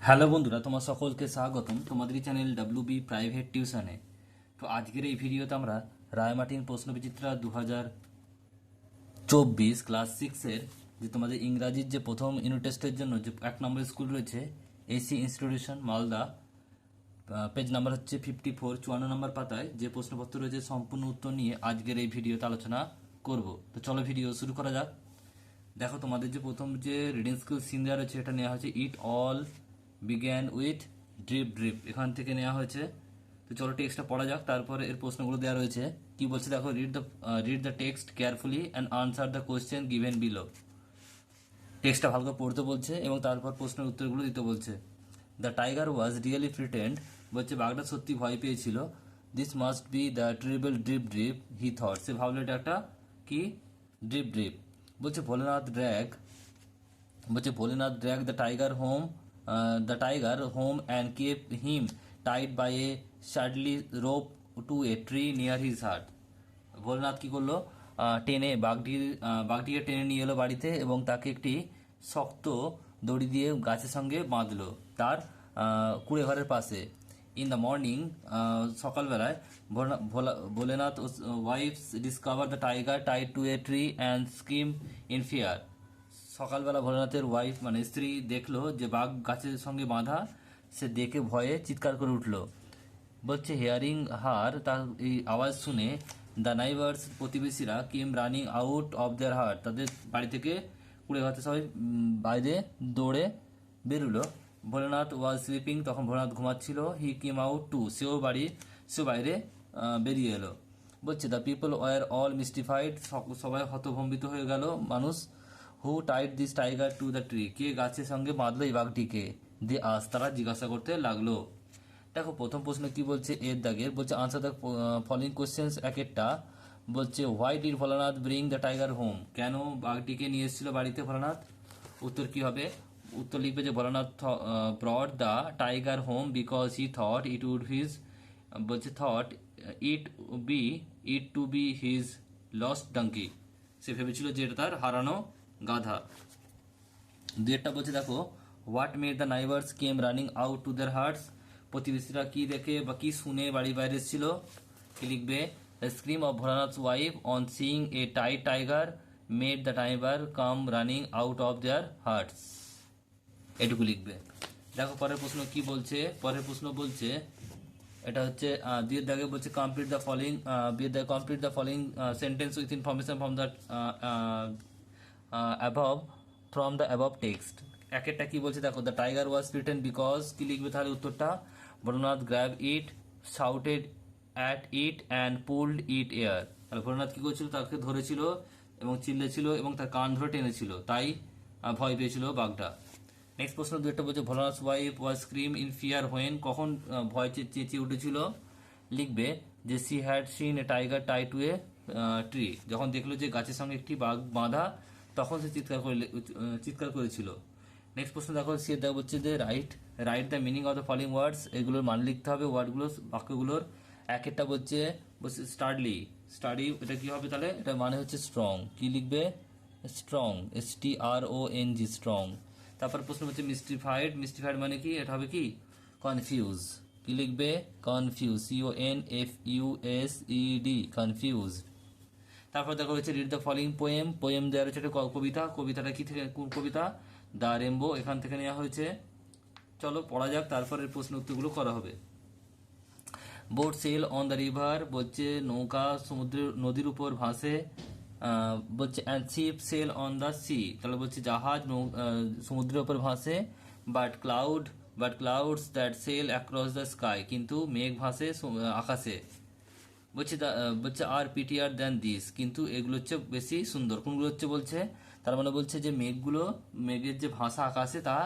Hello বন্ধুরা, তোমার সকলকে স্বাগতম তোমাদের চ্যানেল ডাব্লিউবি প্রাইভেট টিউশনে। তো আজকের এই ভিডিওতে আমরা রায়মার্টিন প্রশ্নবিচিত্রা 2024 ক্লাস 6-এর যে তোমাদের ইংরাজির যে প্রথম ইউনিট টেস্টের জন্য যে 1 নম্বর স্কুল রয়েছে AC institution Malda, page number হচ্ছে 54, 54 নম্বর পাতায় যে প্রশ্নপত্র রয়েছে সম্পূর্ণ উত্তর নিয়ে আজকের এই ভিডিওতে আলোচনা করব। তো চলো ভিডিও শুরু করা যাক। দেখো তোমাদের যে প্রথম যে রিডিং স্কিল সিন দেওয়া রয়েছে এটা নেওয়া হয়েছে it all began with drip drip, এখান থেকে নেওয়া হয়েছে। তো চলো টেক্সটটা পড়া যাক, তারপরে এর প্রশ্নগুলো দেওয়া রয়েছে। কি বলছে দেখো, read the text carefully and answer the question given below. টেক্সটটা ভালো করে পড়তে বলছে এবং তারপর প্রশ্নের উত্তরগুলো দিতে বলছে। The tiger was really frightened, বলছে বাঘটা সত্যি ভয় পেয়েছিল। This must be the terrible drip drip he thought, সে ভাবলো এটা একটা কি ড্রিপ ড্রিপ। বলছে Bholenath drag the tiger home and kept him tied by a shortly rope to a tree near his heart. Bholenath কি করলো, টেনে বাঘটিকে টেনে নিয়ে এলো বাড়িতে এবং তাকে একটি শক্ত দড়ি দিয়ে গাছের সঙ্গে বাঁধলো তার কুঁড়ে ঘরের পাশে। ইন দ্য মর্নিং, সকালবেলায় Bholenath wife's discover the tiger tied to a tree and scream in fear. সকালবেলা ভোলেনাথের ওয়াইফ মানে স্ত্রী দেখলো যে বাঘ গাছের সঙ্গে বাঁধা, সে দেখে ভয়ে চিৎকার করে উঠলো। বলছে হেয়ারিং হার, তার এই আওয়াজ শুনে দ্য নাইবার্স প্রতিবেশীরা কেম running out of there heart, তাদের বাড়ি থেকে কুড়ে ঘাতে সবাই বাইরে দৌড়ে বেরুলো। ভোলেনাথ ওয়াজ স্লিপিং, তখন ভোলেনাথ ঘুমাচ্ছিল। হি কেম আউট টু, সেও বাইরে বেরিয়ে এলো। বলছে the people were all mystified, সবাই হতভম্বিত হয়ে গেল মানুষ। Who tied this tiger to the tree, কে গাছের সঙ্গে বাঁধলো এই বাঘটিকে। দি আস, তারা জিজ্ঞাসা করতে লাগলো। দেখো প্রথম প্রশ্ন কি বলছে এর দাগের, বলছে আনসার দ্য ফলোইং কোশ্চেন্স এক একটা। বলছে why did Bholanath bring the tiger home, কেন বাঘটিকে নিয়ে এসেছিল বাড়িতে ভোলানাথ। উত্তর কি হবে, উত্তর লিখবে যে Bholanath brought the tiger home because he thought it would his, বলছে thought it be it to be his lost donkey, সে ভেবেছিল যে এটা তার হারানো গাধা। দুইটা বলছে দেখো, what made the neighbours came running out to their hearts, প্রতিবেশীরা কি দেখে বা কি শুনে বাড়ি বাইরে ছিল। কি লিখবে, the scream of Bholanath's wife on seeing a tied tiger made the tiger come running out of their hearts, এটুকু লিখবে। দেখো পরের প্রশ্ন কি বলছে, পরের প্রশ্ন বলছে এটা হচ্ছে দুইয়ের দাগে বলছে complete the following sentence with information from the above text. এক একটা কি বলছে দেখো, দ্য টাইগার ওয়াজ ফ্রিটেন বিকজ, কি লিখবে তাহলে উত্তরটা, Bholanath grab it, shouted at it and pulled it air, তাহলে ভোলানাথ কি করেছিল, তাকে ধরেছিল এবং চিল্লেছিল এবং তার কান ধরে টেনেছিল, তাই ভয় পেয়েছিল বাঘটা। নেক্সট প্রশ্ন দুইটা বলছে Bholanath wife was scream in fear when, কখন ভয় চেঁচিয়ে উঠেছিল। লিখবে যে she had seen a tiger tied to a tree, যখন দেখলো যে গাছের সঙ্গে একটি বাঘ বাঁধা তখন সে চিৎকার করেছিল। নেক্সট প্রশ্ন দেখো, সে দেখো হচ্ছে যে write the meaning of the following ওয়ার্ডস, এগুলোর মানে লিখতে হবে ওয়ার্ডগুলো বাক্যগুলোর। এক একটা বলছে স্টাডি, এটা কি হবে তাহলে, এটা মানে হচ্ছে স্ট্রং, কি লিখবে স্ট্রং, STRONG স্ট্রং। তারপর প্রশ্ন হচ্ছে মিস্টিফাইড মানে কি, এটা হবে কি কনফিউজ, কি লিখবে কনফিউজ, CONFUSED কনফিউজ। তারপর দেখা হচ্ছে রিড দ্য ফলোইং পোয়েম দেওয়া রয়েছে একটা কবিতাটা কি থেকে, কোন কবিতা, দ্য রেমবো, এখান থেকে নেওয়া হয়েছে। চলো পড়া যাক, তারপরের প্রশ্ন উত্তরগুলো করা হবে। Boat sail on the river, বলছে নৌকা নদীর উপর ভাসে। বলছে and ship sail on the sea, তাহলে বলছে জাহাজ সমুদ্রের উপর ভাসে। But clouds that sail across the sky, কিন্তু মেঘ ভাসে আকাশে। বলছে আর পিটিআর দ্যান দিস, কিন্তু এগুলো হচ্ছে বেশি সুন্দর, কোনগুলো হচ্ছে বলছে, তার মানে বলছে যে মেঘের যে ভাষা আকাশে তা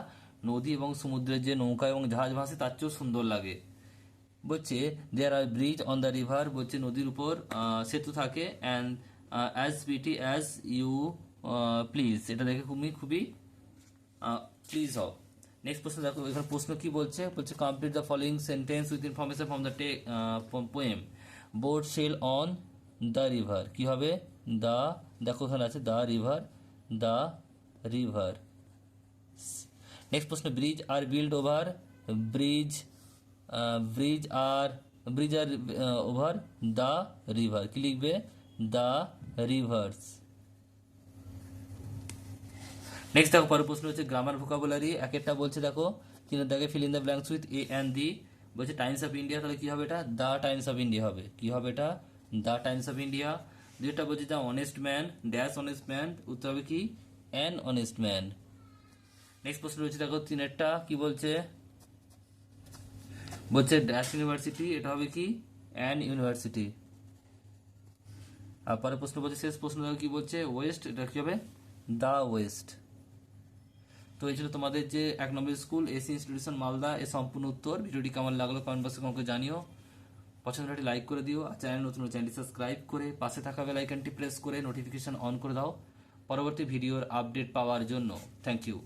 নদী এবং সমুদ্রের যে নৌকা এবং জাহাজ ভাসে তার চেয়েও সুন্দর লাগে। বলছে there are bridge on the river, বলছে নদীর উপর সেতু থাকে। And as pretty as you please, এটা দেখে খুবই প্লিজ হও। নেক্সট প্রশ্ন দেখো, এখানে প্রশ্ন কি বলছে, complete the following sentence with information from the poem. Boat sail on the river, কি হবে দেখো এখানে আছে দ্য রিভার নেক্সট প্রশ্ন, bridge are build over bridge bridge are over the river, কি লিখবে? The rivers. নেক্সট দেখো পরের প্রশ্ন হচ্ছে গ্রামার ভোকাবুলারি, এক একটা বলছে দেখো কিন্তু দেখে fill in the blanks with a and the. বলছে টাইমস অফ ইন্ডিয়া, তাহলে কি হবে এটা? দ্য টাইমস অফ ইন্ডিয়া হবে। কি হবে এটা? The Times of India. যেটা বলছে the honest man dash honest man, উত্তর হবে কি? An honest man. নেক্সট প্রশ্ন রয়েছে দেখো তিনেরটা, কি বলছে? বলছে ড্যাশ ইউনিভার্সিটি, এটা হবে কি? An university. আর পরের প্রশ্ন বলছে, শেষ প্রশ্ন দেখো কি বলছে? ওয়েস্ট, এটা কি হবে? The West. তো এই ছিল তোমাদের যে 1 নম্বর স্কুল এসি ইনস্টিটিউশন মালদা এর সম্পূর্ণ উত্তর। ভিডিওটি কেমন লাগলো কমেন্ট বক্সে আমাকে জানিও। পছন্দ হলে লাইক করে দিও, আর চ্যানেল নতুন চ্যানেলটি সাবস্ক্রাইব করে পাশে থাকা বেল আইকনটি প্রেস করে নোটিফিকেশন অন করে দাও পরবর্তী ভিডিওর আপডেট পাওয়ার জন্য। Thank you.